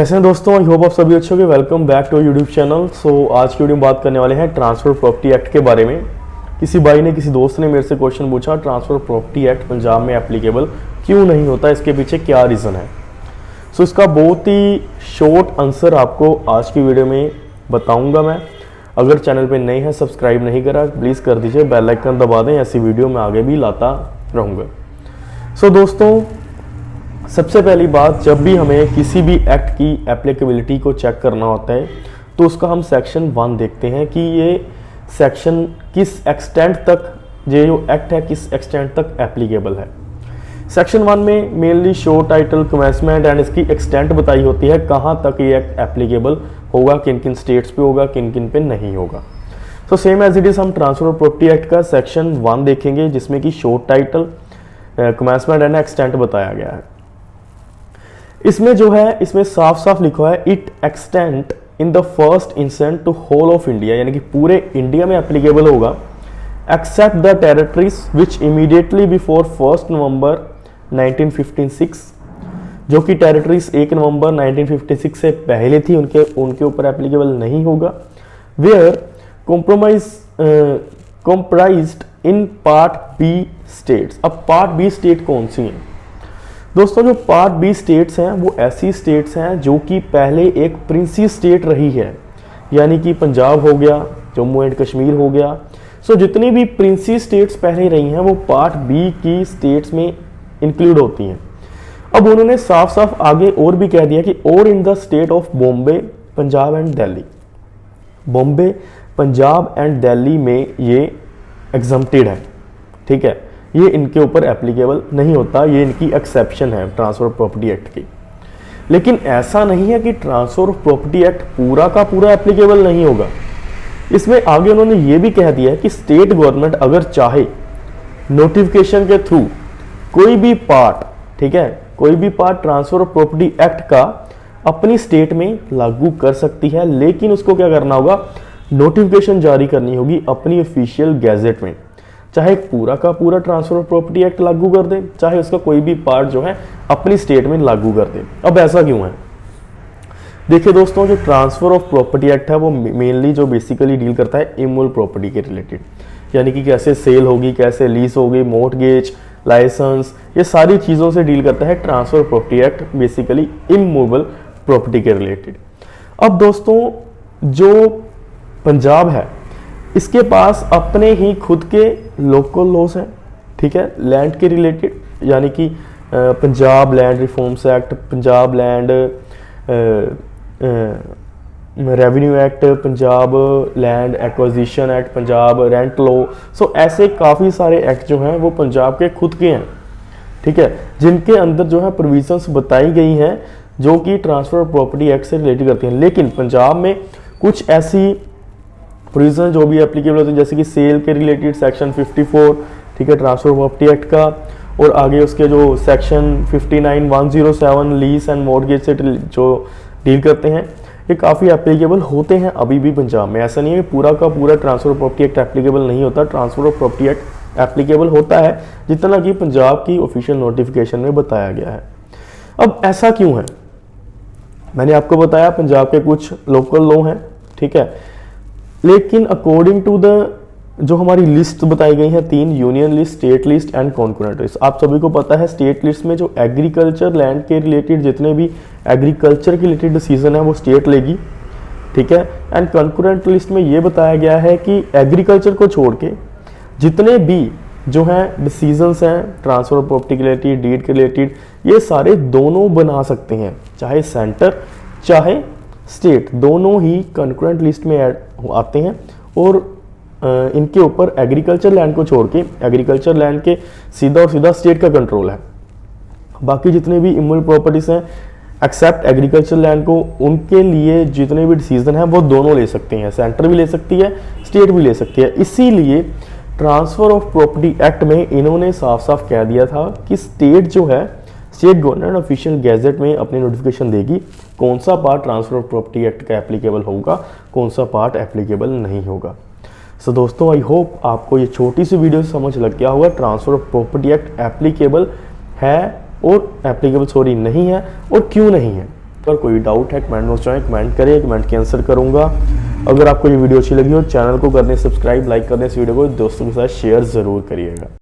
कैसे हैं दोस्तों, आई होप आप सभी अच्छे होंगे। Welcome back to YouTube channel. आज की वीडियो में बात करने वाले हैं ट्रांसफर प्रॉपर्टी एक्ट के बारे में। किसी भाई ने, किसी दोस्त ने मेरे से क्वेश्चन पूछा, ट्रांसफर प्रॉपर्टी एक्ट पंजाब में एप्लीकेबल क्यों नहीं होता, इसके पीछे क्या रीज़न है। इसका बहुत ही शॉर्ट आंसर आपको आज की वीडियो में बताऊँगा मैं। अगर चैनल पर नए हैं, सब्सक्राइब नहीं करा, प्लीज़ कर दीजिए, बेल आइकन दबा दें, ऐसी वीडियो मैं आगे भी लाता रहूँगा। दोस्तों, सबसे पहली बात, जब भी हमें किसी भी एक्ट की एप्लीकेबिलिटी को चेक करना होता है तो उसका हम सेक्शन 1 देखते हैं कि ये सेक्शन किस एक्सटेंट तक, ये जो एक्ट है किस एक्सटेंट तक एप्लीकेबल है। सेक्शन 1 में mainly show title, commencement and इसकी एक्सटेंट बताई होती है, कहाँ तक ये एक्ट एप्लीकेबल होगा, किन किन स्टेट्स पे होगा, किन किन पे नहीं होगा। सेम एज इट इज़ हम ट्रांसफर प्रॉपर्टी एक्ट का सेक्शन 1 देखेंगे, जिसमें कि show title, commencement and extent बताया गया है। इसमें जो है, इसमें साफ साफ लिखा है, it extend in the first instance to whole of India, यानी कि पूरे इंडिया में एप्लीकेबल होगा, except the territories which immediately before 1 November 1956, जो कि टेरिटरीज 1 नवंबर 1956 से पहले थी, उनके ऊपर एप्लीकेबल नहीं होगा। Were comprised in part B states. अब पार्ट बी स्टेट कौन सी है दोस्तों? जो पार्ट बी स्टेट्स हैं वो ऐसी स्टेट्स हैं जो कि पहले एक प्रिंसी स्टेट रही है, यानी कि पंजाब हो गया, जम्मू एंड कश्मीर हो गया। जितनी भी प्रिंसी स्टेट्स पहले रही हैं वो पार्ट बी की स्टेट्स में इंक्लूड होती हैं। अब उन्होंने साफ साफ आगे और भी कह दिया कि और in the state of Bombay, Punjab and Delhi. Bombay, Punjab and Delhi में ये एग्जम्प्टेड है, ठीक है, ये इनके ऊपर एप्लीकेबल नहीं होता, ये इनकी एक्सेप्शन है ट्रांसफर प्रॉपर्टी एक्ट की। लेकिन ऐसा नहीं है कि ट्रांसफर प्रॉपर्टी एक्ट पूरा का पूरा एप्लीकेबल नहीं होगा। इसमें आगे उन्होंने ये भी कह दिया है कि स्टेट गवर्नमेंट अगर चाहे नोटिफिकेशन के थ्रू कोई भी पार्ट, ठीक है, कोई भी पार्ट ट्रांसफर प्रॉपर्टी एक्ट का अपनी स्टेट में लागू कर सकती है, लेकिन उसको क्या करना होगा, नोटिफिकेशन जारी करनी होगी अपनी ऑफिशियल गैजेट में। चाहे पूरा का पूरा ट्रांसफर प्रॉपर्टी एक्ट लागू कर दे, चाहे उसका कोई भी पार्ट जो है अपनी स्टेट में लागू कर दे। अब ऐसा क्यों है? देखिए दोस्तों, जो ट्रांसफर ऑफ प्रॉपर्टी एक्ट है वो मेनली जो बेसिकली डील करता है इमूवेबल प्रॉपर्टी के रिलेटेड, यानी कि कैसे सेल होगी, कैसे लीज होगी, मॉर्टगेज, लाइसेंस, ये सारी चीज़ों से डील करता है transfer property act, basically immovable property के रिलेटेड। अब दोस्तों, जो पंजाब है इसके पास अपने ही खुद के लोकल लॉस हैं, ठीक है, लैंड के रिलेटेड, यानी कि Punjab land reforms act, Punjab land revenue act, Punjab land acquisition act, Punjab rent law. ऐसे काफ़ी सारे एक्ट जो हैं वो पंजाब के खुद के हैं, ठीक है, जिनके अंदर जो है प्रोविजंस बताई गई हैं जो कि ट्रांसफर प्रॉपर्टी एक्ट से रिलेटेड करती हैं। लेकिन पंजाब में कुछ ऐसी प्रोविजन जो भी एप्लीकेबल होते हैं, जैसे कि सेल के रिलेटेड सेक्शन 54, ठीक है, ट्रांसफर प्रॉपर्टी एक्ट का, और आगे उसके जो सेक्शन 59(107) लीज एंड मॉर्टगेज से जो डील करते हैं, ये काफ़ी एप्लीकेबल होते हैं अभी भी पंजाब में। ऐसा नहीं है कि पूरा का पूरा ट्रांसफर प्रॉपर्टी एक्ट एप्लीकेबल नहीं होता। ट्रांसफर प्रॉपर्टी एक्ट एप्लीकेबल होता है जितना कि पंजाब की ऑफिशियल नोटिफिकेशन में बताया गया है। अब ऐसा क्यों है? मैंने आपको बताया पंजाब के कुछ लोकल लॉ हैं, ठीक है, लेकिन अकॉर्डिंग टू द जो हमारी लिस्ट बताई गई है 3, union list, state list and concurrent list. आप सभी को पता है स्टेट लिस्ट में जो एग्रीकल्चर लैंड के रिलेटेड जितने भी एग्रीकल्चर के रिलेटेड डिसीजन है वो स्टेट लेगी, ठीक है, एंड कॉन्करेंट लिस्ट में ये बताया गया है कि एग्रीकल्चर को छोड़ के जितने भी जो हैं डिसीजंस हैं ट्रांसफर प्रॉपर्टी के रिलेटेड, डीड के रिलेटेड, ये सारे दोनों बना सकते हैं, चाहे सेंटर चाहे स्टेट, दोनों ही कंकरेंट लिस्ट में ऐड आते हैं। और इनके ऊपर एग्रीकल्चर लैंड को छोड़ के, एग्रीकल्चर लैंड के सीधा और सीधा स्टेट का कंट्रोल है। बाकी जितने भी इमूवेबल प्रॉपर्टीज हैं एक्सेप्ट एग्रीकल्चर लैंड को, उनके लिए जितने भी डिसीजन हैं वो दोनों ले सकते हैं, सेंटर भी ले सकती है, स्टेट भी ले सकती है। इसीलिए ट्रांसफर ऑफ प्रॉपर्टी एक्ट में इन्होंने साफ साफ कह दिया था कि स्टेट जो है, स्टेट गवर्नमेंट ऑफिशियल गैजेट में अपनी नोटिफिकेशन देगी कौन सा part transfer of property act का एप्लीकेबल होगा, कौन सा पार्ट एप्लीकेबल नहीं होगा। दोस्तों, आई होप आपको ये छोटी सी वीडियो समझ लग गया होगा transfer of property act applicable है और एप्लीकेबल नहीं है और क्यों नहीं है। अगर कोई डाउट है कमेंट बॉक्स में कमेंट करें, कमेंट की आंसर करूंगा। अगर आपको ये वीडियो अच्छी लगी हो चैनल को कर दें सब्सक्राइब, लाइक कर दें, इस वीडियो को दोस्तों के साथ शेयर ज़रूर करिएगा।